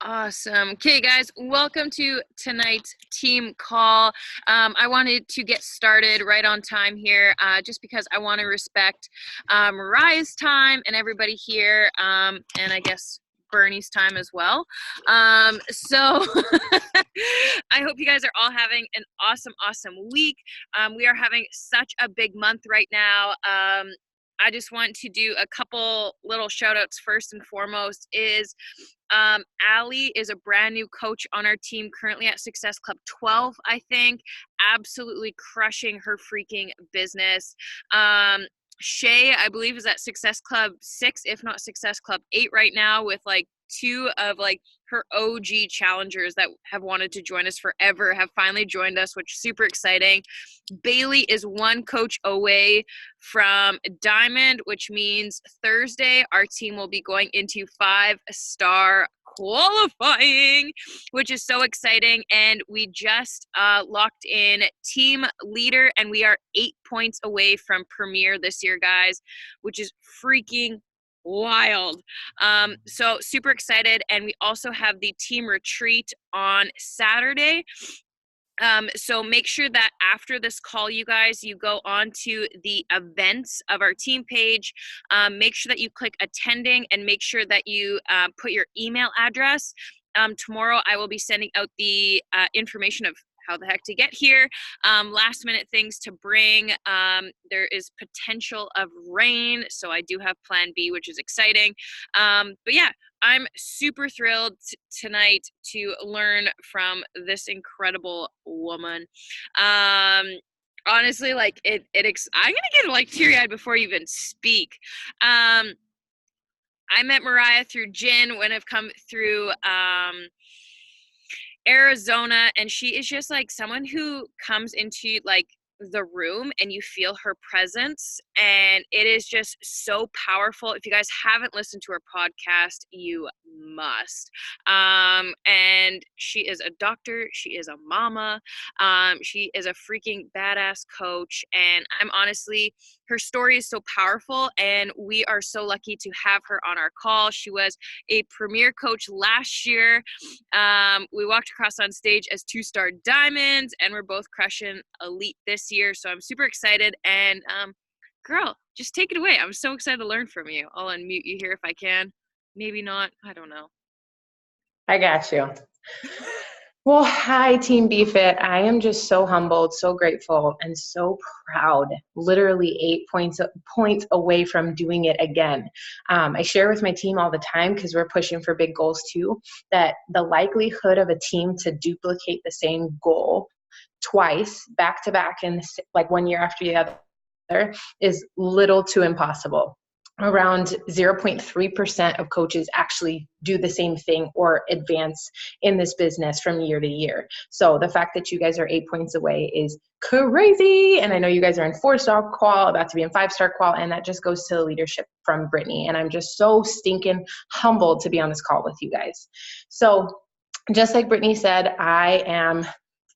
Awesome. Okay, guys, welcome to tonight's team call. I wanted to get started right on time here just because I want to respect Mariah's time and everybody here, and I guess Bernie's time as well. So I hope you guys are all having an awesome week. We are having such a big month right now. I just want to do a couple little shout outs. First and foremost is Allie is a brand new coach on our team, currently at Success Club 12, I think, absolutely crushing her freaking business. Shay, I believe, is at Success Club 6, if not Success Club 8 right now, with like two of like her OG challengers that have wanted to join us forever have finally joined us, which is super exciting. Bailey is one coach away from Diamond, which means Thursday our team will be going into 5-star qualifying, which is so exciting. And we just locked in team leader, and we are 8 points away from Premier this year, guys, which is freaking wild. So super excited. And we also have the team retreat on Saturday. So make sure that after this call, you guys, you go on to the events of our team page. Make sure that you click attending and make sure that you put your email address. Tomorrow I will be sending out the information of how the heck to get here, last minute things to bring. There is potential of rain, so I do have plan B, which is exciting. But yeah, I'm super thrilled tonight to learn from this incredible woman. Honestly, like I'm gonna get like teary-eyed before you even speak. I met Mariah through Gin when I've come through Arizona, and she is just like someone who comes into like the room and you feel her presence, and it is just so powerful. If you guys haven't listened to her podcast, you must. And she is a doctor, she is a mama, she is a freaking badass coach, and I'm honestly, her story is so powerful, and we are so lucky to have her on our call. She was a premier coach last year. We walked across on stage as 2-star diamonds, and we're both crushing elite this year. So I'm super excited. And girl, just take it away. I'm so excited to learn from you. I'll unmute you here if I can. Maybe not. I don't know. I got you. Well, hi, Team BFit. I am just so humbled, so grateful, and so proud. Literally 8 points away from doing it again. I share with my team all the time, because we're pushing for big goals too, that the likelihood of a team to duplicate the same goal twice, back to back, in like 1 year after the other, is little to impossible. Around 0.3% of coaches actually do the same thing or advance in this business from year to year. So the fact that you guys are 8 points away is crazy. And I know you guys are in 4-star qual, about to be in 5-star qual, and that just goes to the leadership from Brittany. And I'm just so stinking humbled to be on this call with you guys. So just like Brittany said, I am,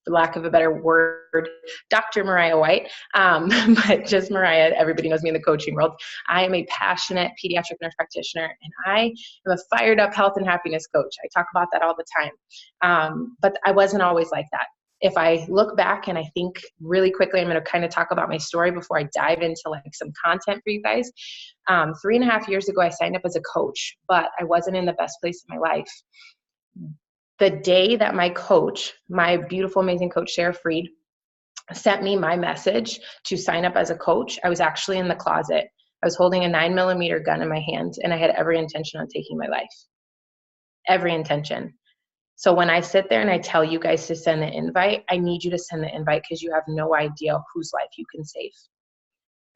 for lack of a better word, Dr. Mariah White, but just Mariah. Everybody knows me in the coaching world. I am a passionate pediatric nurse practitioner, and I am a fired up health and happiness coach. I talk about that all the time, but I wasn't always like that. If I look back and I think really quickly, I'm going to kind of talk about my story before I dive into like some content for you guys. 3.5 years ago, I signed up as a coach, but I wasn't in the best place in my life. The day that my coach, my beautiful, amazing coach, Sarah Freed, sent me my message to sign up as a coach, I was actually in the closet. I was holding a 9mm gun in my hand, and I had every intention on taking my life. Every intention. So when I sit there and I tell you guys to send the invite, I need you to send the invite, because you have no idea whose life you can save.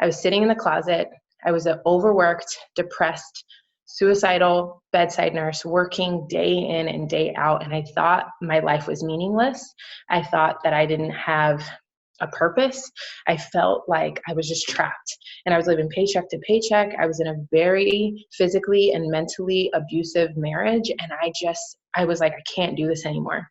I was sitting in the closet. I was an overworked, depressed, suicidal bedside nurse, working day in and day out, and I thought my life was meaningless. I thought that I didn't have a purpose. I felt like I was just trapped, and I was living paycheck to paycheck. I was in a very physically and mentally abusive marriage, and I was like, I can't do this anymore.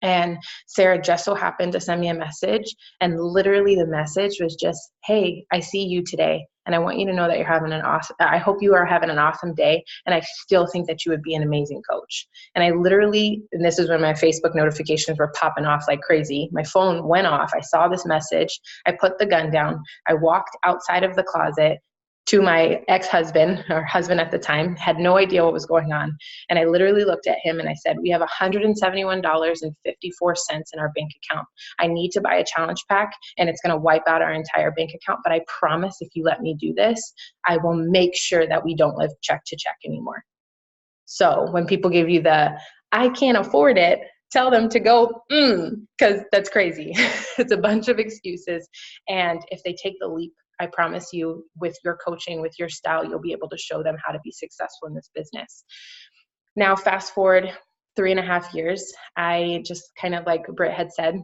And Sarah just so happened to send me a message, and literally the message was just, hey, I see you today, And I want you to know that you're having I hope you are having an awesome day. And I still think that you would be an amazing coach. And I literally, and this is when my Facebook notifications were popping off like crazy. My phone went off. I saw this message. I put the gun down. I walked outside of the closet to my ex-husband, or husband at the time, had no idea what was going on. And I literally looked at him and I said, we have $171.54 in our bank account. I need to buy a challenge pack and it's going to wipe out our entire bank account. But I promise if you let me do this, I will make sure that we don't live check to check anymore. So when people give you the, I can't afford it, tell them to go, because that's crazy. It's a bunch of excuses. And if they take the leap, I promise you, with your coaching, with your style, you'll be able to show them how to be successful in this business. Now, fast forward 3.5 years, I just kind of, like Britt had said,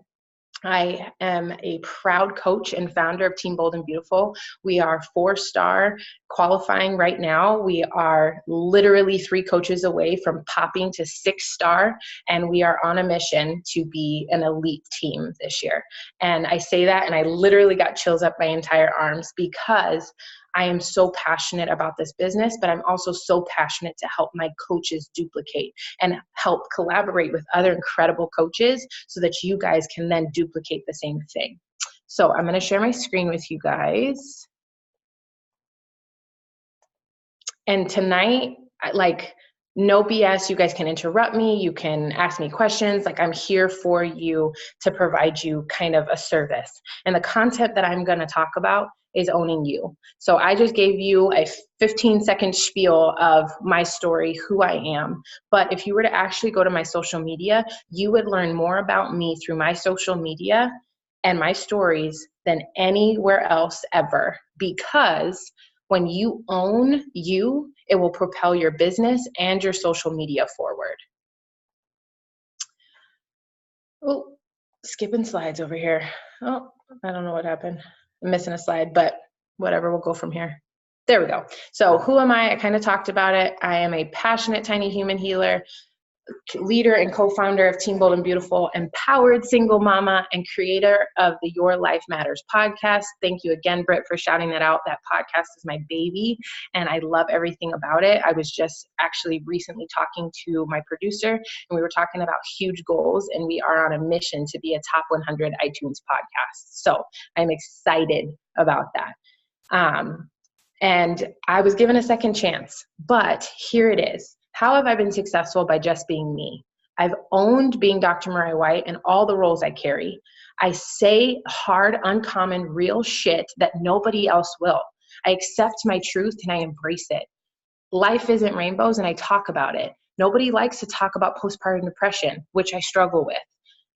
I am a proud coach and founder of Team Bold and Beautiful. We are 4-star qualifying right now. We are literally 3 coaches away from popping to 6-star, and we are on a mission to be an elite team this year. And I say that, and I literally got chills up my entire arms, because I am so passionate about this business, but I'm also so passionate to help my coaches duplicate and help collaborate with other incredible coaches so that you guys can then duplicate the same thing. So I'm going to share my screen with you guys. And tonight, like, no BS, you guys can interrupt me, you can ask me questions, like I'm here for you to provide you kind of a service. And the concept that I'm going to talk about is owning you. So I just gave you a 15-second spiel of my story, who I am. But if you were to actually go to my social media, you would learn more about me through my social media and my stories than anywhere else ever. Because when you own you, it will propel your business and your social media forward. Oh, skipping slides over here. Oh, I don't know what happened. I'm missing a slide, but whatever, we'll go from here. There we go. So who am I? I kind of talked about it. I am a passionate tiny human healer, leader and co-founder of Team Bold and Beautiful, empowered single mama, and creator of the Your Life Matters podcast. Thank you again, Britt, for shouting that out. That podcast is my baby, and I love everything about it. I was just actually recently talking to my producer, and we were talking about huge goals, and we are on a mission to be a top 100 iTunes podcast. So I'm excited about that. And I was given a second chance, but here it is. How have I been successful? By just being me. I've owned being Dr. Mariah White and all the roles I carry. I say hard, uncommon, real shit that nobody else will. I accept my truth and I embrace it. Life isn't rainbows, and I talk about it. Nobody likes to talk about postpartum depression, which I struggle with.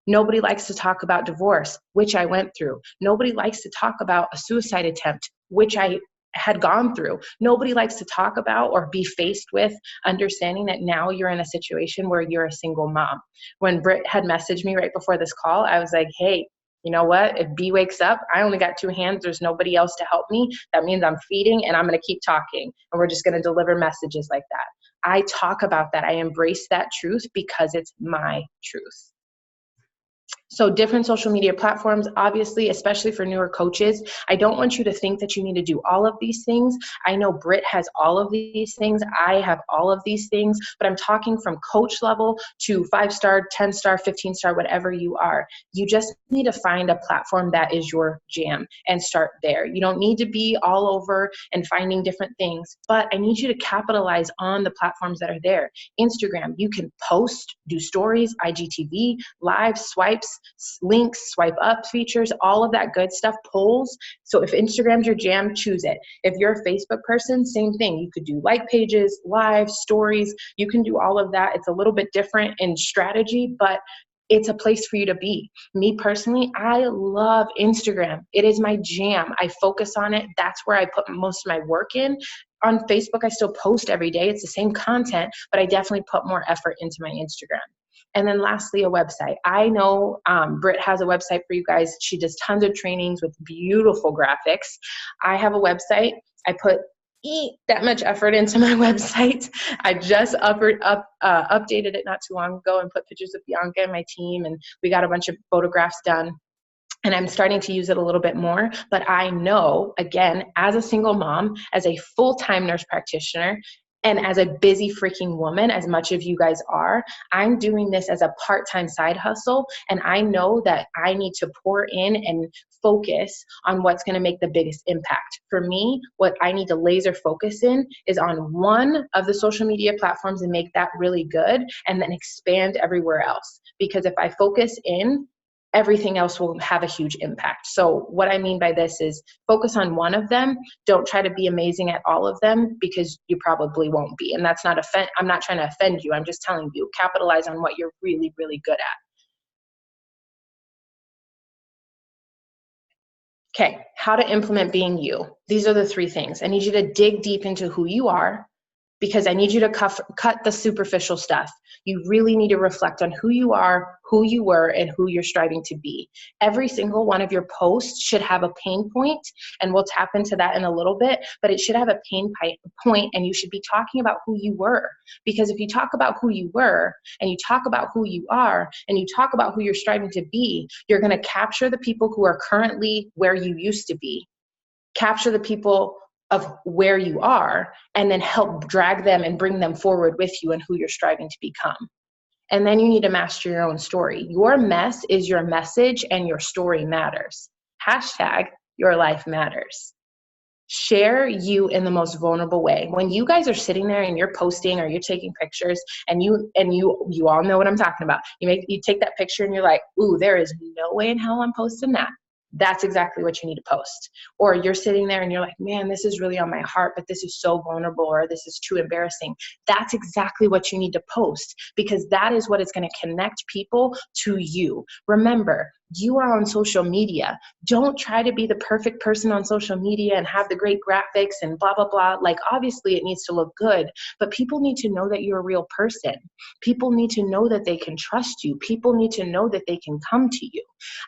Nobody likes to talk about divorce, which I went through. Nobody likes to talk about a suicide attempt, which I had gone through. Nobody likes to talk about or be faced with understanding that now you're in a situation where you're a single mom. When Britt had messaged me right before this call, I was like, hey, you know what? If B wakes up, I only got 2 hands. There's nobody else to help me. That means I'm feeding, and I'm going to keep talking, and we're just going to deliver messages like that. I talk about that. I embrace that truth because it's my truth. So different social media platforms, obviously, especially for newer coaches. I don't want you to think that you need to do all of these things. I know Britt has all of these things. I have all of these things, but I'm talking from coach level to 5-star, 10-star, 15-star, whatever you are. You just need to find a platform that is your jam and start there. You don't need to be all over and finding different things, but I need you to capitalize on the platforms that are there. Instagram, you can post, do stories, IGTV, live, swipes, links, swipe up features, all of that good stuff, polls. So if Instagram's your jam, choose it. If you're a Facebook person, same thing. You could do like pages, live, stories. You can do all of that. It's a little bit different in strategy, but it's a place for you to be. Me personally, I love Instagram. It is my jam. I focus on it. That's where I put most of my work in. On Facebook, I still post every day. It's the same content, but I definitely put more effort into my Instagram. And then lastly, a website. I know Britt has a website for you guys. She does tons of trainings with beautiful graphics. I have a website. I put that much effort into my website. I just updated it not too long ago and put pictures of Bianca and my team, and we got a bunch of photographs done. and I'm starting to use it a little bit more. But I know, again, as a single mom, as a full-time nurse practitioner, and as a busy freaking woman, as much of you guys are, I'm doing this as a part-time side hustle. And I know that I need to pour in and focus on what's going to make the biggest impact. For me, what I need to laser focus in is on one of the social media platforms and make that really good, and then expand everywhere else. Because if I focus in, everything else will have a huge impact. So what I mean by this is focus on one of them. Don't try to be amazing at all of them, because you probably won't be. And that's not I'm not trying to offend you. I'm just telling you, capitalize on what you're really, really good at. Okay, how to implement being you. These are the 3 things. I need you to dig deep into who you are, because I need you to cut the superficial stuff. You really need to reflect on who you are, who you were, and who you're striving to be. Every single one of your posts should have a pain point, and we'll tap into that in a little bit, but it should have a pain point, and you should be talking about who you were. Because if you talk about who you were, and you talk about who you are, and you talk about who you're striving to be, you're gonna capture the people who are currently where you used to be, capture the people of where you are, and then help drag them and bring them forward with you and who you're striving to become. And then you need to master your own story. Your mess is your message, and your story matters. Hashtag your life matters. Share you in the most vulnerable way. When you guys are sitting there and you're posting or you're taking pictures, and you all know what I'm talking about. You take that picture and you're like, ooh, there is no way in hell I'm posting that. That's exactly what you need to post. Or you're sitting there and you're like, man, this is really on my heart, but this is so vulnerable, or this is too embarrassing. That's exactly what you need to post, because that is what is going to connect people to you. Remember, you are on social media. Don't try to be the perfect person on social media and have the great graphics and blah, blah, blah. Like, obviously it needs to look good, but people need to know that you're a real person. People need to know that they can trust you. People need to know that they can come to you.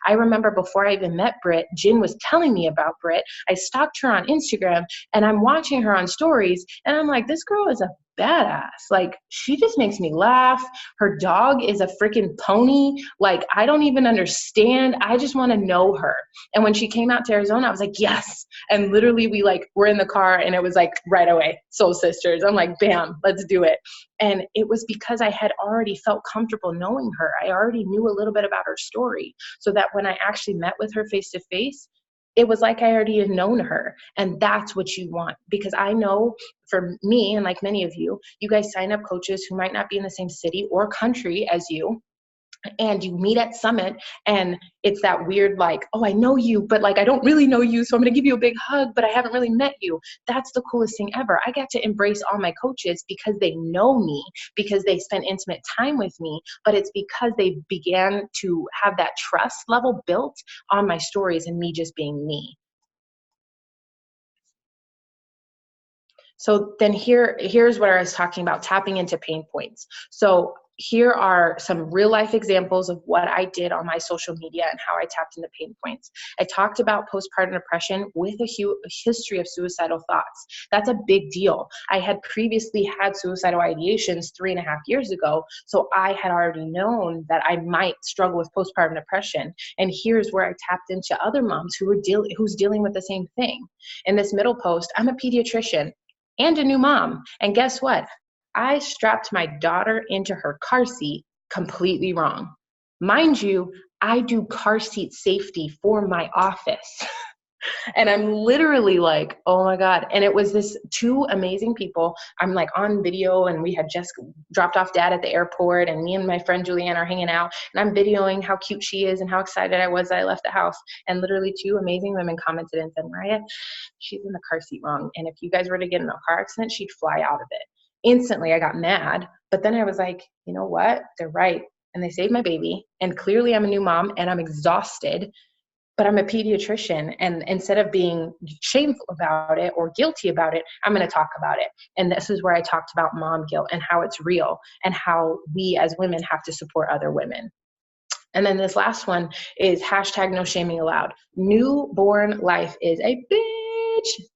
I remember before I even met Britt, Jen was telling me about Britt. I stalked her on Instagram, and I'm watching her on stories, and I'm like, this girl is a badass. Like, she just makes me laugh. Her dog is a freaking pony. Like, I don't even understand. I just want to know her. And when she came out to Arizona, I was like, yes. And literally we were in the car, and it was like right away, soul sisters. I'm like, bam, let's do it. And it was because I had already felt comfortable knowing her. I already knew a little bit about her story, so that when I actually met with her face to face, it was like I already had known her. And that's what you want. Because I know for me, and like many of you, you guys sign up coaches who might not be in the same city or country as you, and you meet at Summit, and it's that weird, like, oh, I know you, but like, I don't really know you, so I'm going to give you a big hug, but I haven't really met you. That's the coolest thing ever. I got to embrace all my coaches because they know me, because they spent intimate time with me, but it's because they began to have that trust level built on my stories and me just being me. So then here's what I was talking about, tapping into pain points. So here are some real life examples of what I did on my social media and how I tapped into pain points. I talked about postpartum depression with a history of suicidal thoughts. That's a big deal. I had previously had suicidal ideations 3.5 years ago, so I had already known that I might struggle with postpartum depression. And here's where I tapped into other moms who's dealing with the same thing. In this middle post, I'm a pediatrician and a new mom. And guess what? I strapped my daughter into her car seat completely wrong. Mind you, I do car seat safety for my office. And I'm literally like, oh my God. And it was this 2 amazing people. I'm like on video, and we had just dropped off dad at the airport, and me and my friend Julianne are hanging out, and I'm videoing how cute she is and how excited I was that I left the house. And literally 2 amazing women commented and said, Mariah, she's in the car seat wrong. And if you guys were to get in a car accident, she'd fly out of it. Instantly, I got mad, but then I was like, you know what? They're right. And they saved my baby. And clearly I'm a new mom, and I'm exhausted, but I'm a pediatrician. And instead of being shameful about it or guilty about it, I'm going to talk about it. And this is where I talked about mom guilt and how it's real, and how we as women have to support other women. And then this last one is hashtag no shaming allowed. Newborn life is a bitch.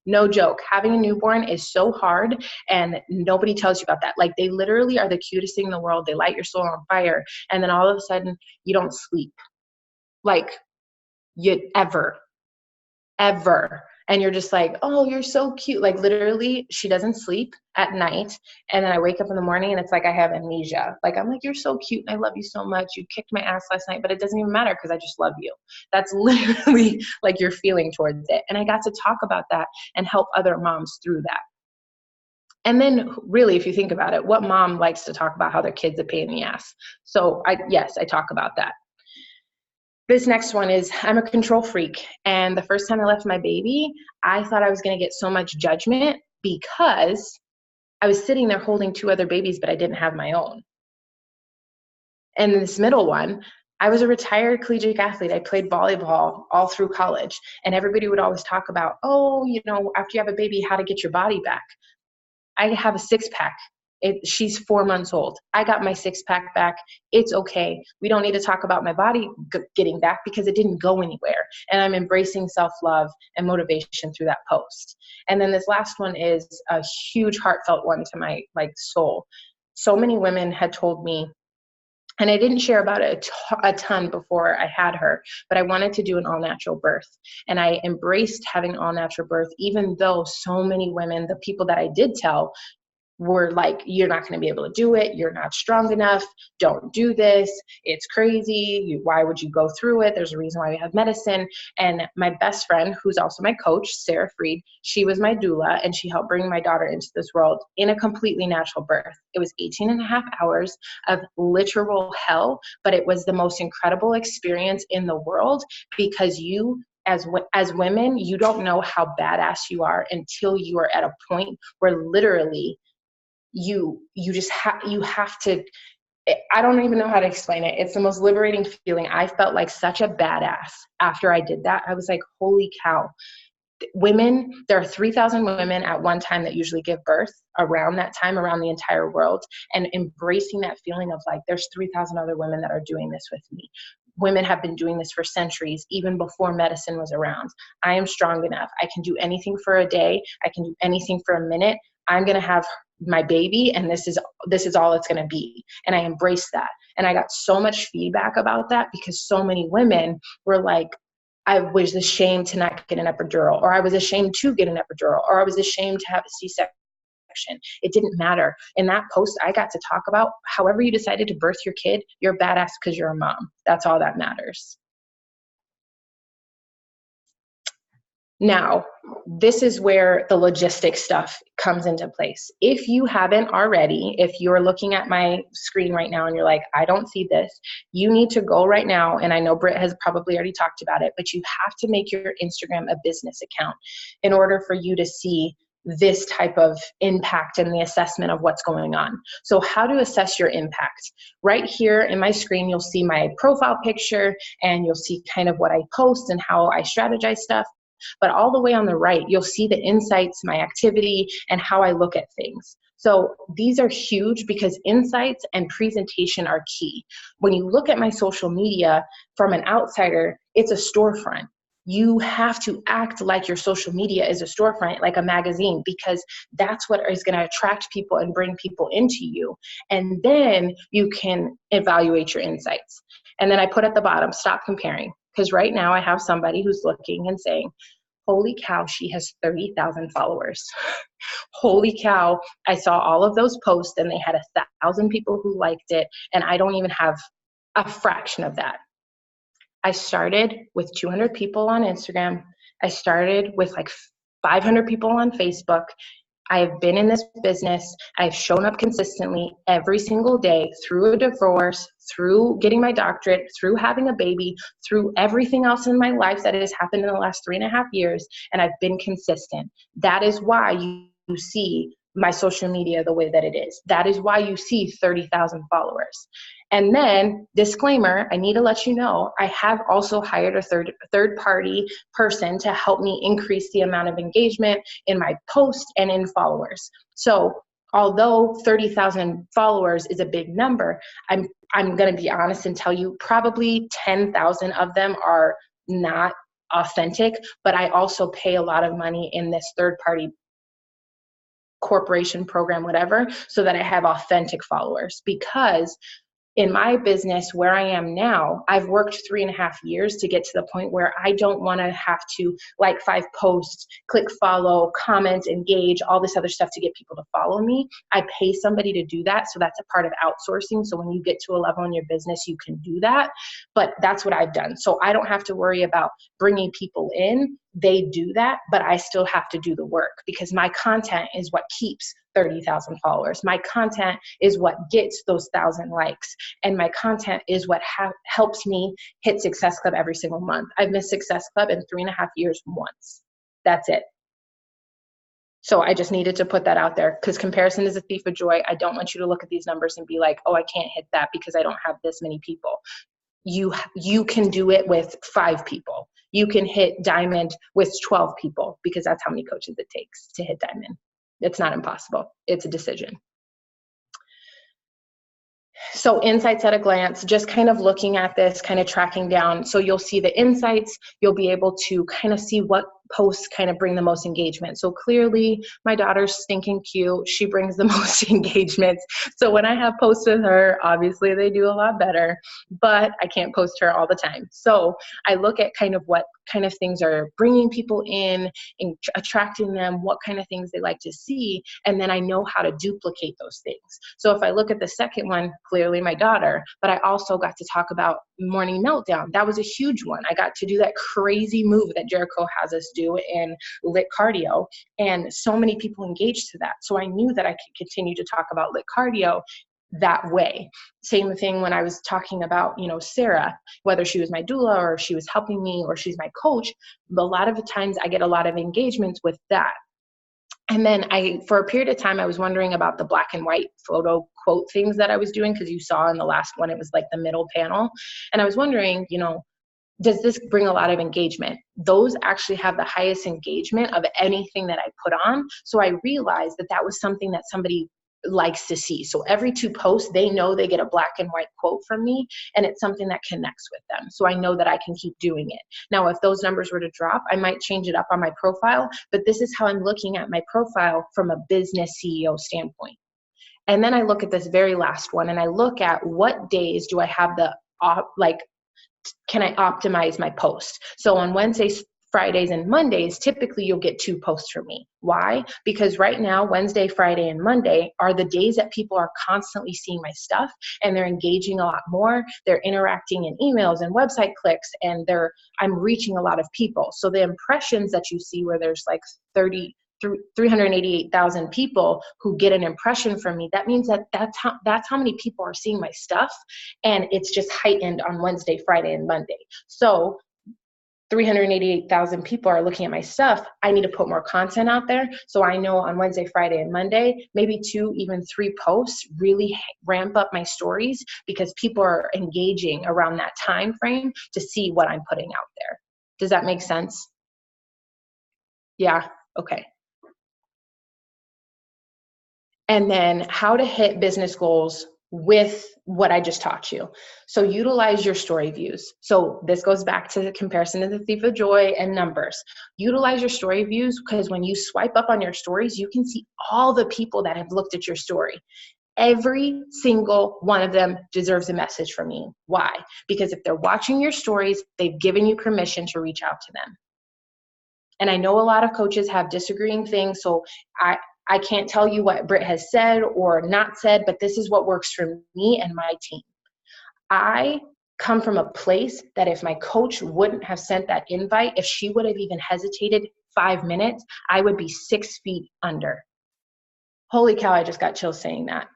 No joke. Having a newborn is so hard, and nobody tells you about that. Like, they literally are the cutest thing in the world. They light your soul on fire. And then all of a sudden you don't sleep. Like, ever. And you're just like, oh, you're so cute. Like literally, she doesn't sleep at night. And then I wake up in the morning and it's like I have amnesia. Like, I'm like, you're so cute and I love you so much. You kicked my ass last night, but it doesn't even matter because I just love you. That's literally like your feeling towards it. And I got to talk about that and help other moms through that. And then really, if you think about it, what mom likes to talk about how their kid's a pain in the ass? So yes, I talk about that. This next one is, I'm a control freak. And the first time I left my baby, I thought I was going to get so much judgment because I was sitting there holding 2 other babies, but I didn't have my own. And this middle one, I was a retired collegiate athlete. I played volleyball all through college. And everybody would always talk about, oh, after you have a baby, how to get your body back. I have a 6-pack. She's 4 months old. I got my 6-pack back. It's okay. We don't need to talk about my body getting back because it didn't go anywhere. And I'm embracing self-love and motivation through that post. And then this last one is a huge heartfelt one to my soul. So many women had told me, and I didn't share about it a ton before I had her, but I wanted to do an all-natural birth. And I embraced having an all-natural birth, even though so many women, the people that I did tell, were like, you're not going to be able to do it. You're not strong enough. Don't do this. It's crazy. Why would you go through it? There's a reason why we have medicine. And my best friend, who's also my coach, Sarah Freed, she was my doula, and she helped bring my daughter into this world in a completely natural birth. It was 18 and a half hours of literal hell, but it was the most incredible experience in the world because as women, you don't know how badass you are until you are at a point where literally you have to, I don't even know how to explain it. It's the most liberating feeling. I felt like such a badass after I did that. I was like, holy cow. Women, there are 3,000 women at one time that usually give birth around that time, around the entire world, and embracing that feeling of like, there's 3,000 other women that are doing this with me. Women have been doing this for centuries, even before medicine was around. I am strong enough. I can do anything for a day. I can do anything for a minute. I'm going to have my baby, and this is all it's going to be. And I embraced that. And I got so much feedback about that because so many women were like, I was ashamed to not get an epidural, or I was ashamed to get an epidural, or I was ashamed to have a C-section. It didn't matter. In that post, I got to talk about however you decided to birth your kid, you're badass because you're a mom. That's all that matters. Now, this is where the logistic stuff comes into place. If you haven't already, if you're looking at my screen right now and you're like, I don't see this, you need to go right now. And I know Britt has probably already talked about it, but you have to make your Instagram a business account in order for you to see this type of impact and the assessment of what's going on. So how to assess your impact. Right here in my screen, you'll see my profile picture and you'll see kind of what I post and how I strategize stuff. But all the way on the right, you'll see the insights, my activity, and how I look at things. So these are huge because insights and presentation are key. When you look at my social media from an outsider, it's a storefront. You have to act like your social media is a storefront, like a magazine, because that's what is going to attract people and bring people into you. And then you can evaluate your insights. And then I put at the bottom, stop comparing. Because right now I have somebody who's looking and saying, holy cow, she has 30,000 followers. Holy cow, I saw all of those posts and they had 1,000 people who liked it, and I don't even have a fraction of that. I started with 200 people on Instagram. I started with like 500 people on Facebook. I have been in this business. I've shown up consistently every single day through a divorce, through getting my doctorate, through having a baby, through everything else in my life that has happened in the last 3.5 years. And I've been consistent. That is why you see my social media the way that it is. That is why you see 30,000 followers. And then, disclaimer, I need to let you know, I have also hired a third party person to help me increase the amount of engagement in my post and in followers. So although 30,000 followers is a big number, I'm going to be honest and tell you probably 10,000 of them are not authentic, but I also pay a lot of money in this third party corporation program, whatever, so that I have authentic followers, because in my business where I am now, I've worked 3.5 years to get to the point where I don't want to have to like 5 posts, click follow, comment, engage, all this other stuff to get people to follow me. I pay somebody to do that. So that's a part of outsourcing. So when you get to a level in your business, you can do that. But that's what I've done. So I don't have to worry about bringing people in. They do that, but I still have to do the work because my content is what keeps 30,000 followers. My content is what gets those 1,000 likes. And my content is what helps me hit Success Club every single month. I've missed Success Club in 3.5 years once. That's it. So I just needed to put that out there because comparison is a thief of joy. I don't want you to look at these numbers and be like, oh, I can't hit that because I don't have this many people. You can do it with 5 people. You can hit diamond with 12 people because that's how many coaches it takes to hit diamond. It's not impossible. It's a decision. So insights at a glance, just kind of looking at this, kind of tracking down. So you'll see the insights, you'll be able to kind of see what posts kind of bring the most engagement. So clearly my daughter's stinking cute. She brings the most engagements. So when I have posts with her, obviously they do a lot better, but I can't post her all the time. So I look at kind of what kind of things are bringing people in and attracting them, what kind of things they like to see. And then I know how to duplicate those things. So if I look at the second one, clearly my daughter, but I also got to talk about Morning Meltdown. That was a huge one. I got to do that crazy move that Jericho has us do in lit cardio. And so many people engaged to that. So I knew that I could continue to talk about lit cardio that way. Same thing when I was talking about, Sarah, whether she was my doula or she was helping me or she's my coach, a lot of the times I get a lot of engagements with that. And then for a period of time, I was wondering about the black and white photo quote things that I was doing, because you saw in the last one, it was like the middle panel. And I was wondering, does this bring a lot of engagement? Those actually have the highest engagement of anything that I put on. So I realized that was something that somebody likes to see. So every 2 posts, they know they get a black and white quote from me, and it's something that connects with them. So I know that I can keep doing it. Now, if those numbers were to drop, I might change it up on my profile, but this is how I'm looking at my profile from a business CEO standpoint. And then I look at this very last one, and I look at what days do I have can I optimize my post? So on Wednesdays, Fridays, and Mondays, typically you'll get 2 posts from me. Why? Because right now, Wednesday, Friday, and Monday are the days that people are constantly seeing my stuff, and they're engaging a lot more. They're interacting in emails and website clicks, and I'm reaching a lot of people. So the impressions that you see where there's like 388,000 people who get an impression from me, that means that's how many people are seeing my stuff, and it's just heightened on Wednesday, Friday, and Monday. So 388,000 people are looking at my stuff. I need to put more content out there. So I know on Wednesday, Friday, and Monday, maybe 2, even 3 posts really ramp up my stories, because people are engaging around that time frame to see what I'm putting out there. Does that make sense? Yeah, okay. And then how to hit business goals with what I just taught you. So utilize your story views. So this goes back to the comparison of the thief of joy and numbers. Utilize your story views, because when you swipe up on your stories, you can see all the people that have looked at your story. Every single one of them deserves a message from you. Why? Because if they're watching your stories, they've given you permission to reach out to them. And I know a lot of coaches have disagreeing things, so I can't tell you what Britt has said or not said, but this is what works for me and my team. I come from a place that if my coach wouldn't have sent that invite, if she would have even hesitated 5 minutes, I would be 6 feet under. Holy cow, I just got chills saying that.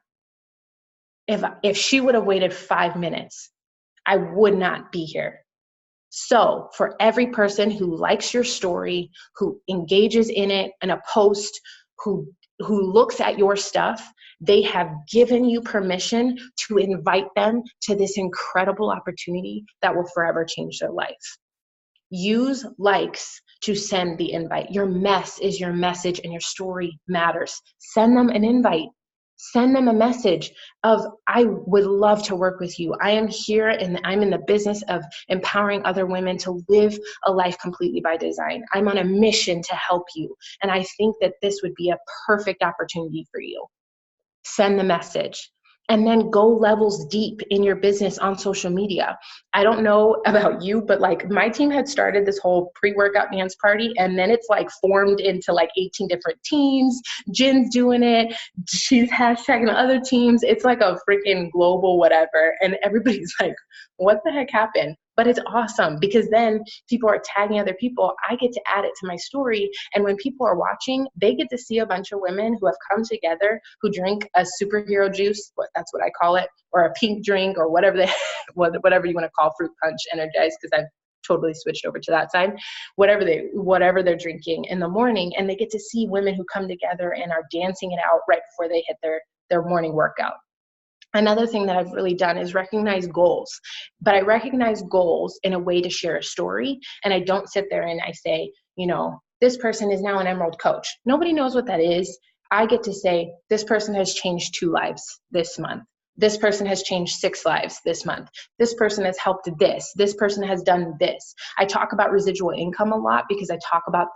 If she would have waited 5 minutes, I would not be here. So for every person who likes your story, who engages in it in a post, who looks at your stuff, they have given you permission to invite them to this incredible opportunity that will forever change their life. Use likes to send the invite. Your mess is your message, and your story matters. Send them an invite. Send them a message of, I would love to work with you. I am here and I'm in the business of empowering other women to live a life completely by design. I'm on a mission to help you. And I think that this would be a perfect opportunity for you. Send the message. and then go levels deep in your business on social media. I don't know about you, but like my team had started this whole pre-workout dance party, and then it's like formed into like 18 different teams. Jen's doing it. She's hashtagging other teams. It's like a freaking global whatever. And everybody's like, what the heck happened? But it's awesome because then people are tagging other people. I get to add it to my story. And when people are watching, they get to see a bunch of women who have come together, who drink a superhero juice, that's what I call it, or a pink drink, or whatever whatever you want to call fruit punch energized, because I've totally switched over to that side, whatever they're drinking in the morning. And they get to see women who come together and are dancing it out right before they hit their morning workout. Another thing that I've really done is recognize goals, but I recognize goals in a way to share a story. And I don't sit there and I say, this person is now an Emerald coach. Nobody knows what that is. I get to say, this person has changed 2 lives this month. This person has changed 6 lives this month. This person has helped this. This person has done this. I talk about residual income a lot because I talk about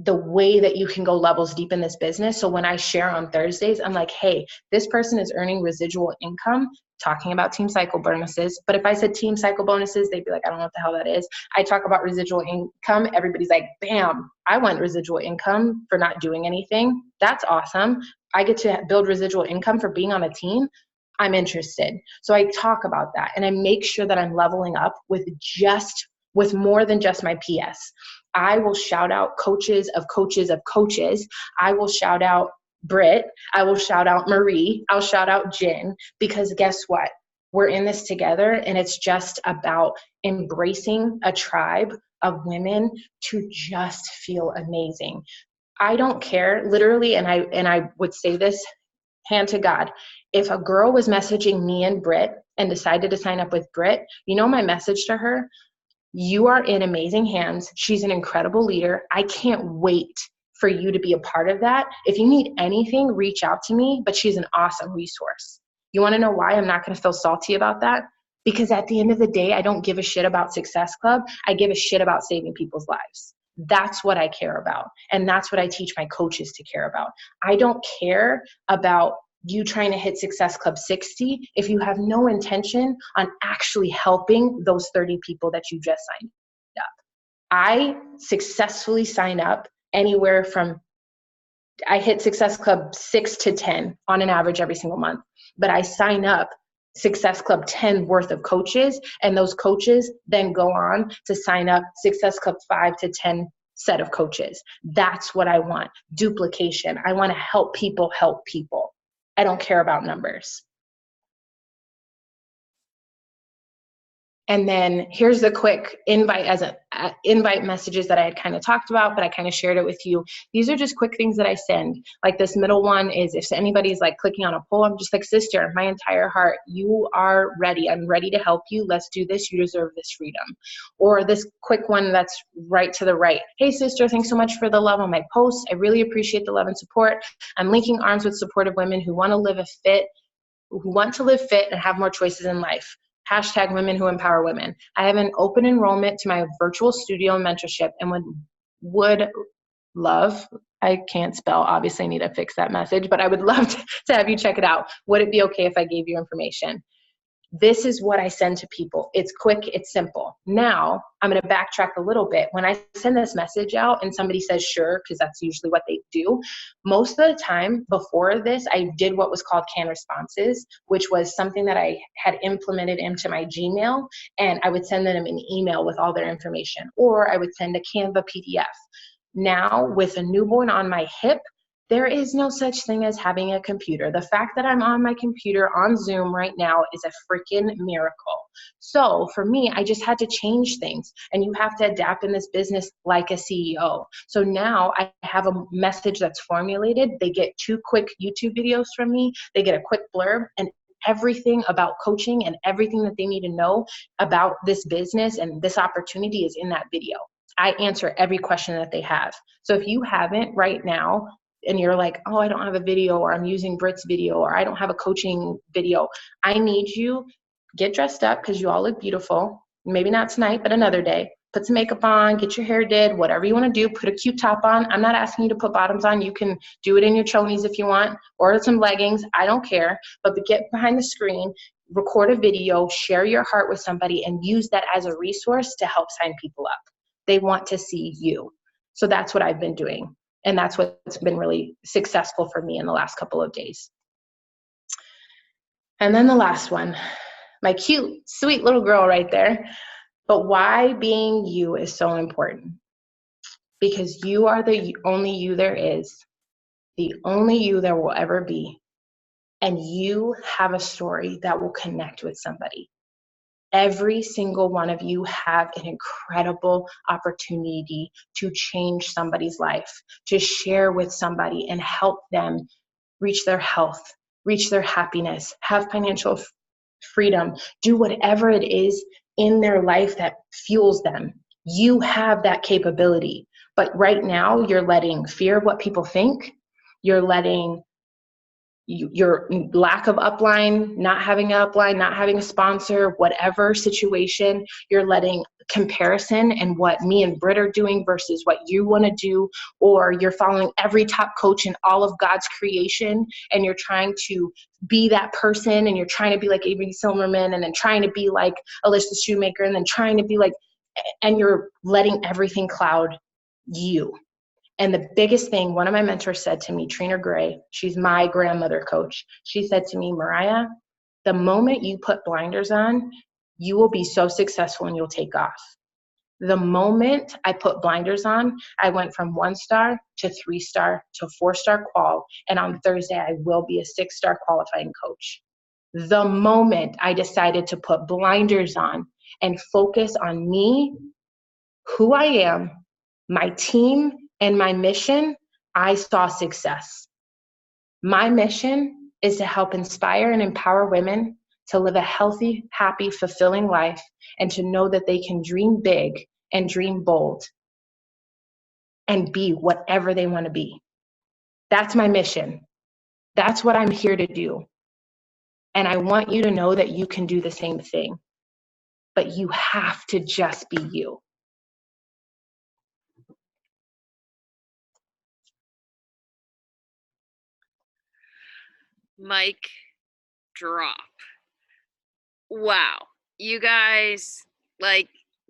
the way that you can go levels deep in this business. So when I share on Thursdays, I'm like, hey, this person is earning residual income, talking about team cycle bonuses. But if I said team cycle bonuses, they'd be like, I don't know what the hell that is. I talk about residual income. Everybody's like, bam, I want residual income for not doing anything. That's awesome. I get to build residual income for being on a team. I'm interested. So I talk about that and I make sure that I'm leveling up with more than just my PS. I will shout out coaches of coaches of coaches. I will shout out Britt. I will shout out Marie. I'll shout out Jen, because guess what? We're in this together, and it's just about embracing a tribe of women to just feel amazing. I don't care, literally, and I would say this hand to God. If a girl was messaging me and Britt and decided to sign up with Britt, my message to her: you are in amazing hands. She's an incredible leader. I can't wait for you to be a part of that. If you need anything, reach out to me, but she's an awesome resource. You want to know why I'm not going to feel salty about that? Because at the end of the day, I don't give a shit about Success Club. I give a shit about saving people's lives. That's what I care about. And that's what I teach my coaches to care about. I don't care about you trying to hit Success Club 60 if you have no intention on actually helping those 30 people that you just signed up. I successfully sign up anywhere from, I hit Success Club 6 to 10 on an average every single month, but I sign up Success Club 10 worth of coaches, and those coaches then go on to sign up Success Club 5 to 10 set of coaches. That's what I want. Duplication. I want to help people help people. I don't care about numbers. And then here's the quick invite invite messages that I had kind of talked about, but I kind of shared it with you. These are just quick things that I send. Like this middle one is, if anybody's like clicking on a poll, I'm just like, sister, my entire heart, you are ready. I'm ready to help you. Let's do this. You deserve this freedom. Or this quick one that's right to the right. Hey sister, thanks so much for the love on my posts. I really appreciate the love and support. I'm linking arms with supportive women who want to live fit and have more choices in life. Hashtag women who empower women. I have an open enrollment to my virtual studio mentorship and would love, I can't spell, obviously I need to fix that message, but I would love to have you check it out. Would it be okay if I gave you information? This is what I send to people. It's quick, it's simple. Now, I'm going to backtrack a little bit. When I send this message out and somebody says sure, because that's usually what they do, most of the time before this, I did what was called canned responses, which was something that I had implemented into my Gmail, and I would send them an email with all their information, or I would send a Canva PDF. Now, with a newborn on my hip, there is no such thing as having a computer. The fact that I'm on my computer on Zoom right now is a freaking miracle. So for me, I just had to change things, and you have to adapt in this business like a CEO. So now I have a message that's formulated. They get 2 quick YouTube videos from me. They get a quick blurb, and everything about coaching and everything that they need to know about this business and this opportunity is in that video. I answer every question that they have. So if you haven't right now, and you're like, oh, I don't have a video, or I'm using Britt's video, or I don't have a coaching video, I need you, get dressed up because you all look beautiful. Maybe not tonight, but another day. Put some makeup on, get your hair did, whatever you want to do, put a cute top on. I'm not asking you to put bottoms on. You can do it in your chonies if you want, or some leggings. I don't care. But get behind the screen, record a video, share your heart with somebody, and use that as a resource to help sign people up. They want to see you. So that's what I've been doing. And that's what's been really successful for me in the last couple of days. And then the last one, my cute, sweet little girl right there. But why being you is so important. Because you are the only you there is, the only you there will ever be. And you have a story that will connect with somebody. Every single one of you have an incredible opportunity to change somebody's life, to share with somebody and help them reach their health, reach their happiness, have financial freedom, do whatever it is in their life that fuels them. You have that capability. But right now, you're letting fear of what people think, you're letting your lack of upline, not having an upline, not having a sponsor, whatever situation, you're letting comparison and what me and Britt are doing versus what you want to do, or you're following every top coach in all of God's creation and you're trying to be that person and you're trying to be like Avery Silverman and then trying to be like Alyssa Shoemaker and then trying to be like, and you're letting everything cloud you. And the biggest thing, one of my mentors said to me, Trina Gray, she's my grandmother coach. She said to me, Mariah, the moment you put blinders on, you will be so successful and you'll take off. The moment I put blinders on, I went from 1-star to 3-star to 4-star qual. And on Thursday, I will be a 6-star qualifying coach. The moment I decided to put blinders on and focus on me, who I am, my team, and my mission, I saw success. My mission is to help inspire and empower women to live a healthy, happy, fulfilling life and to know that they can dream big and dream bold and be whatever they want to be. That's my mission. That's what I'm here to do. And I want you to know that you can do the same thing, but you have to just be you. Mic drop. Wow. You guys, like,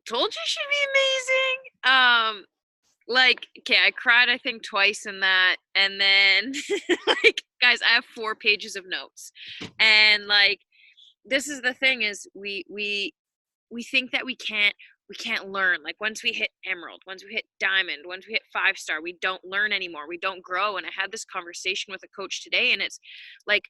told you she'd be amazing. Okay, I cried I think twice in that, and then like, guys, I have 4 pages of notes. And like, this is the thing is we think that we can't learn. Like, once we hit emerald, once we hit diamond, once we hit 5-star, we don't learn anymore. We don't grow. And I had this conversation with a coach today, and it's like,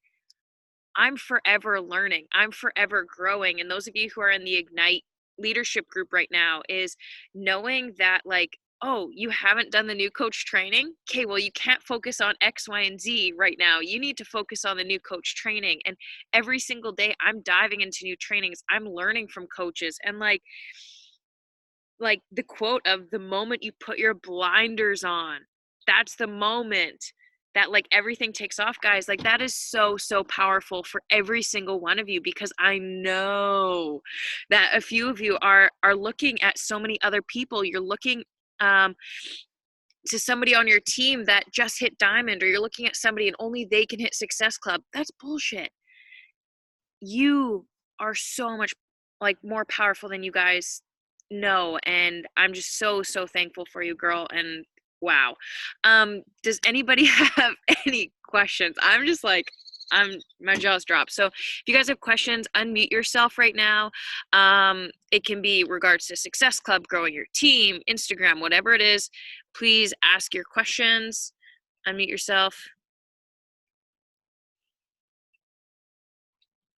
I'm forever learning. I'm forever growing. And those of you who are in the Ignite leadership group right now is knowing that, like, oh, you haven't done the new coach training? Okay, well, you can't focus on X, Y, and Z right now. You need to focus on the new coach training. And every single day I'm diving into new trainings. I'm learning from coaches. And like the quote of the moment you put your blinders on, that's the moment that like everything takes off, guys. Like, that is so powerful for every single one of you, because I know that a few of you are looking at so many other people. You're looking to somebody on your team that just hit diamond, or you're looking at somebody and only they can hit Success Club. That's bullshit. You are so much like more powerful than you guys know, and I'm just so thankful for you, girl. And wow. Does anybody have any questions? I'm just like, my jaw's dropped. So if you guys have questions, unmute yourself right now. It can be regards to Success Club, growing your team, Instagram, whatever it is. Please ask your questions. Unmute yourself.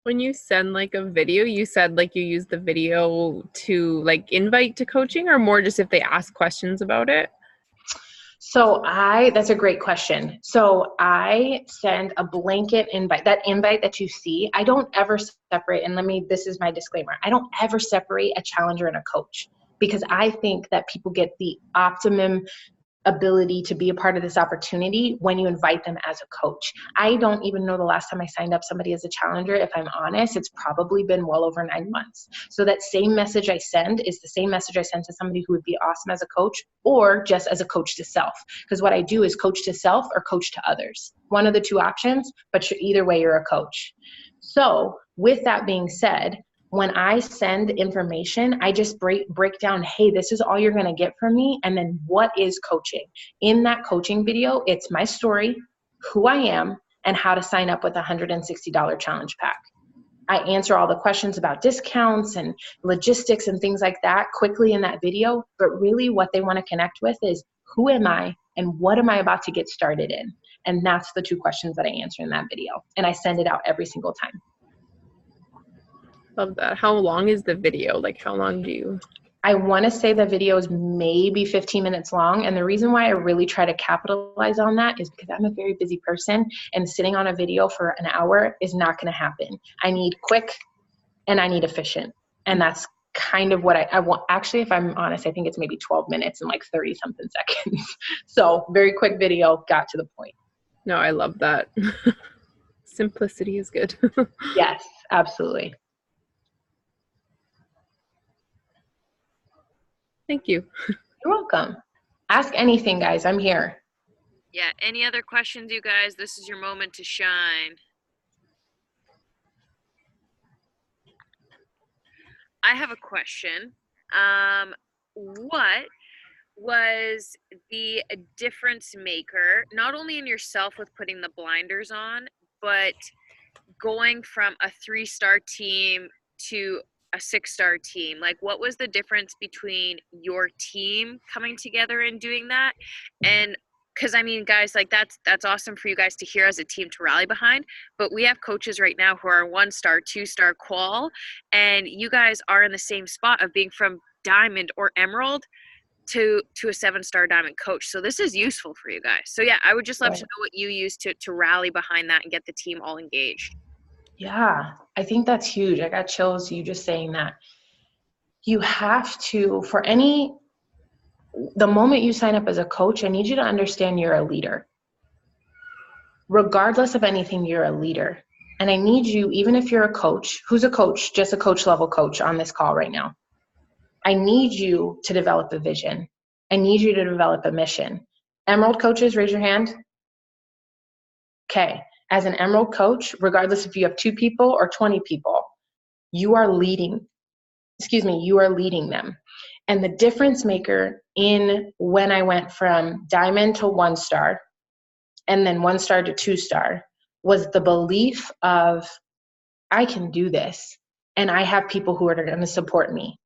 When you send like a video, you said like you use the video to like invite to coaching, or more just if they ask questions about it? So that's a great question. So I send a blanket invite. That invite that you see, I don't ever separate, and this is my disclaimer, I don't ever separate a challenger and a coach, because I think that people get the optimum ability to be a part of this opportunity when you invite them as a coach. I don't even know the last time I signed up somebody as a challenger. If I'm honest, it's probably been well over 9 months. So that same message I send is the same message I send to somebody who would be awesome as a coach, or just as a coach to self. Because what I do is coach to self or coach to others. One of the two options, but either way, you're a coach. So with that being said, when I send information, I just break down, hey, this is all you're going to get from me. And then what is coaching? In that coaching video, it's my story, who I am, and how to sign up with a $160 challenge pack. I answer all the questions about discounts and logistics and things like that quickly in that video. But really what they want to connect with is, who am I and what am I about to get started in? And that's the two questions that I answer in that video. And I send it out every single time. Love that. How long is the video? Like, how long do you? I want to say the video is maybe 15 minutes long. And the reason why I really try to capitalize on that is because I'm a very busy person, and sitting on a video for an hour is not going to happen. I need quick and I need efficient. And that's kind of what I want. Actually, if I'm honest, I think it's maybe 12 minutes and like 30 something seconds. So very quick video, got to the point. No, I love that. Simplicity is good. Yes, absolutely. Thank you. You're welcome. Ask anything, guys. I'm here. Yeah, any other questions, you guys? This is your moment to shine. I have a question. What was the difference maker, not only in yourself with putting the blinders on, but going from a 3-star team to a 6-star team? Like, what was the difference between your team coming together and doing that? And because I mean, guys, like that's awesome for you guys to hear as a team to rally behind, but we have coaches right now who are 1-star, 2-star qual, and you guys are in the same spot of being from diamond or emerald to a 7-star diamond coach. So this is useful for you guys. So yeah, I would just love to know what you use to rally behind that and get the team all engaged. Yeah, I think that's huge. I got chills you just saying that. You have to, the moment you sign up as a coach, I need you to understand you're a leader. Regardless of anything, you're a leader. And I need you, even if you're a coach, who's a coach, just a coach level coach on this call right now, I need you to develop a vision. I need you to develop a mission. Emerald coaches, raise your hand. Okay. As an Emerald coach, regardless if you have 2 people or 20 people, you are leading them. And the difference maker in when I went from diamond to 1-star and then 1-star to 2-star was the belief of, I can do this and I have people who are going to support me.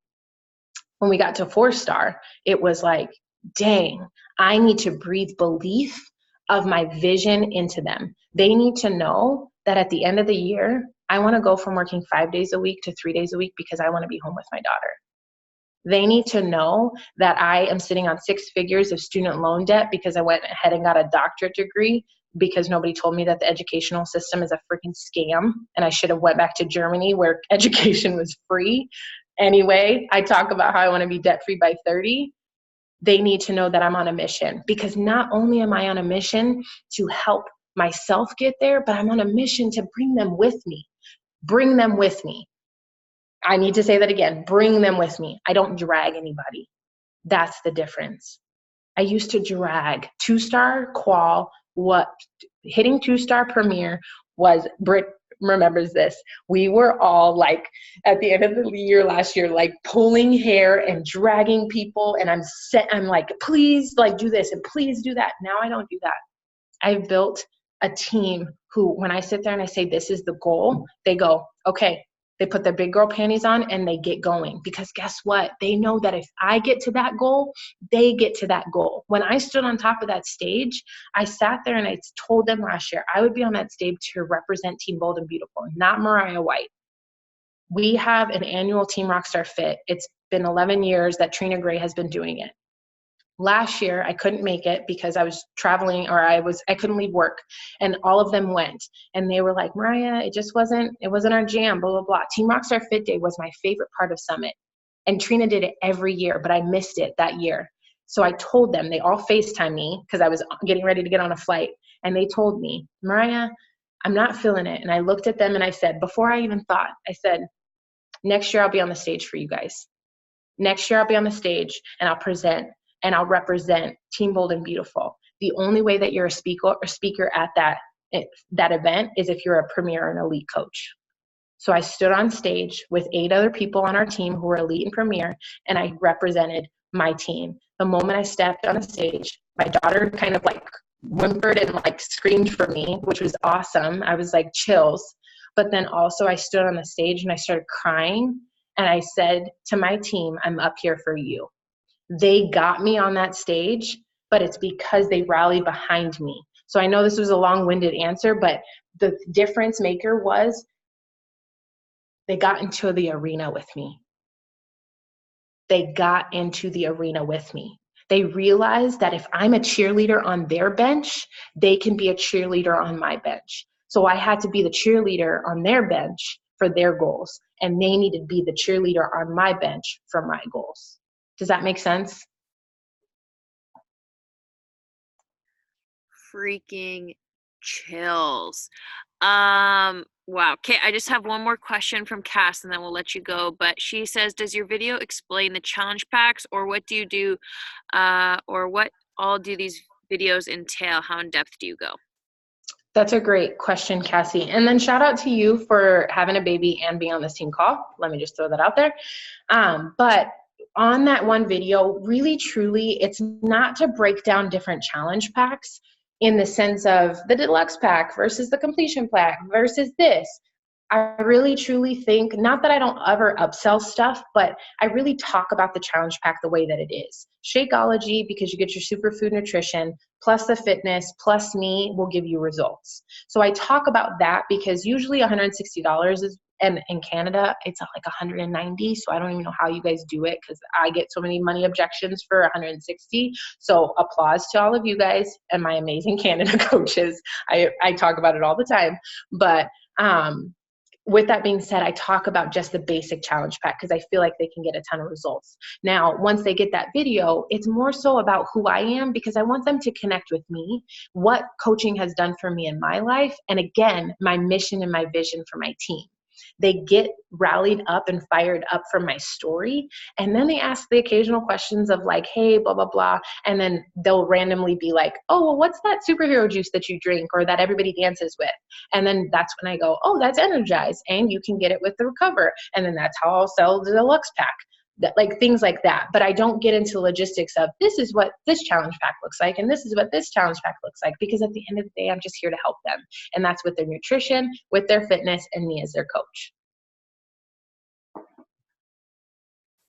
When we got to 4-star, it was like, dang, I need to breathe belief of my vision into them. They need to know that at the end of the year, I want to go from working 5 days a week to 3 days a week because I want to be home with my daughter. They need to know that I am sitting on 6 figures of student loan debt because I went ahead and got a doctorate degree because nobody told me that the educational system is a freaking scam and I should have went back to Germany where education was free. Anyway, I talk about how I want to be debt-free by 30. They need to know that I'm on a mission, because not only am I on a mission to help myself get there, but I'm on a mission to bring them with me. Bring them with me. I need to say that again. Bring them with me. I don't drag anybody. That's the difference. I used to drag 2-star qual. Hitting 2-star premier was, Britt remembers this. We were all like, at the end of the year last year, like pulling hair and dragging people. And I'm like, please like do this and please do that. Now I don't do that. I've built a team who, when I sit there and I say, this is the goal, they go, okay. They put their big girl panties on and they get going, because guess what? They know that if I get to that goal, they get to that goal. When I stood on top of that stage, I sat there and I told them last year, I would be on that stage to represent Team Bold and Beautiful, not Mariah White. We have an annual Team Rockstar Fit. It's been 11 years that Trina Gray has been doing it. Last year, I couldn't make it because I was traveling, or I couldn't leave work, and all of them went, and they were like, Mariah, it wasn't our jam, blah, blah, blah. Team Rockstar Fit Day was my favorite part of Summit, and Trina did it every year, but I missed it that year. So I told them, they all FaceTime me because I was getting ready to get on a flight. And they told me, Mariah, I'm not feeling it. And I looked at them and I said, before I even thought, I said, next year I'll be on the stage for you guys. Next year I'll be on the stage and I'll present and I'll represent Team Bold and Beautiful. The only way that you're a speaker at that event is if you're a premier and elite coach. So I stood on stage with 8 other people on our team who were elite and premier, and I represented my team. The moment I stepped on the stage, my daughter kind of like whimpered and like screamed for me, which was awesome. I was like chills. But then also I stood on the stage and I started crying, and I said to my team, I'm up here for you. They got me on that stage, but it's because they rallied behind me. So I know this was a long-winded answer, but the difference maker was they got into the arena with me. They got into the arena with me. They realized that if I'm a cheerleader on their bench, they can be a cheerleader on my bench. So I had to be the cheerleader on their bench for their goals, and they needed to be the cheerleader on my bench for my goals. Does that make sense? Freaking chills. Wow. Okay, I just have one more question from Cass and then we'll let you go. But she says, does your video explain the challenge packs, or what do you do, or what all do these videos entail? How in depth do you go? That's a great question, Cassie. And then shout out to you for having a baby and being on this team call. Let me just throw that out there. But on that one video, really, truly, it's not to break down different challenge packs in the sense of the deluxe pack versus the completion pack versus this. I really truly think, not that I don't ever upsell stuff, but I really talk about the challenge pack the way that it is. Shakeology, because you get your superfood nutrition, plus the fitness, plus me will give you results. So I talk about that because usually $160 is, and in Canada, it's like 190. So I don't even know how you guys do it because I get so many money objections for 160. So applause to all of you guys and my amazing Canada coaches. I talk about it all the time. But with that being said, I talk about just the basic challenge pack because I feel like they can get a ton of results. Now, once they get that video, it's more so about who I am because I want them to connect with me, what coaching has done for me in my life, and again, my mission and my vision for my team. They get rallied up and fired up from my story, and then they ask the occasional questions of like, hey, blah, blah, blah, and then they'll randomly be like, oh, well, what's that superhero juice that you drink or that everybody dances with? And then that's when I go, oh, that's Energize, and you can get it with the Recover, and then that's how I'll sell the deluxe pack. That, like things like that. But I don't get into logistics of this is what this challenge pack looks like and this is what this challenge pack looks like, because at the end of the day, I'm just here to help them. And that's with their nutrition, with their fitness, and me as their coach.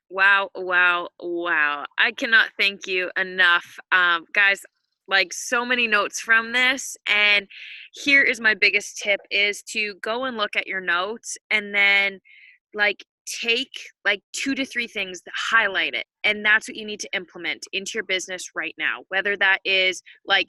Wow, wow, wow. I cannot thank you enough. Guys, like so many notes from this. And here is my biggest tip is to go and look at your notes and then like take like 2 to 3 things that highlight it, and that's what you need to implement into your business right now, whether that is like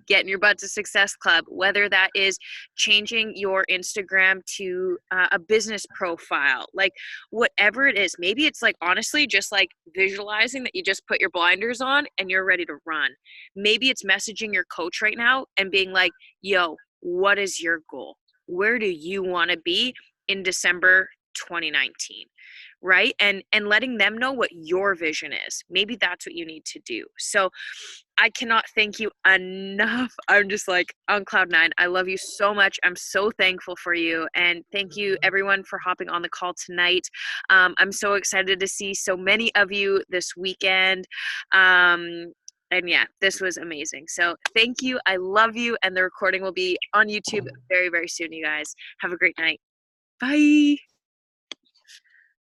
getting your butt to Success Club, whether that is changing your Instagram to a business profile, like whatever it is. Maybe it's like honestly just like visualizing that you just put your blinders on and you're ready to run. Maybe it's messaging your coach right now and being like, yo, what is your goal? Where do you want to be in December 2019, right? And letting them know what your vision is. Maybe that's what you need to do. So I cannot thank you enough. I'm just like on cloud 9. I love you so much. I'm so thankful for you. And thank you everyone for hopping on the call tonight. I'm so excited to see so many of you this weekend. And yeah, this was amazing. So thank you. I love you. And the recording will be on YouTube very, very soon, you guys. Have a great night. Bye.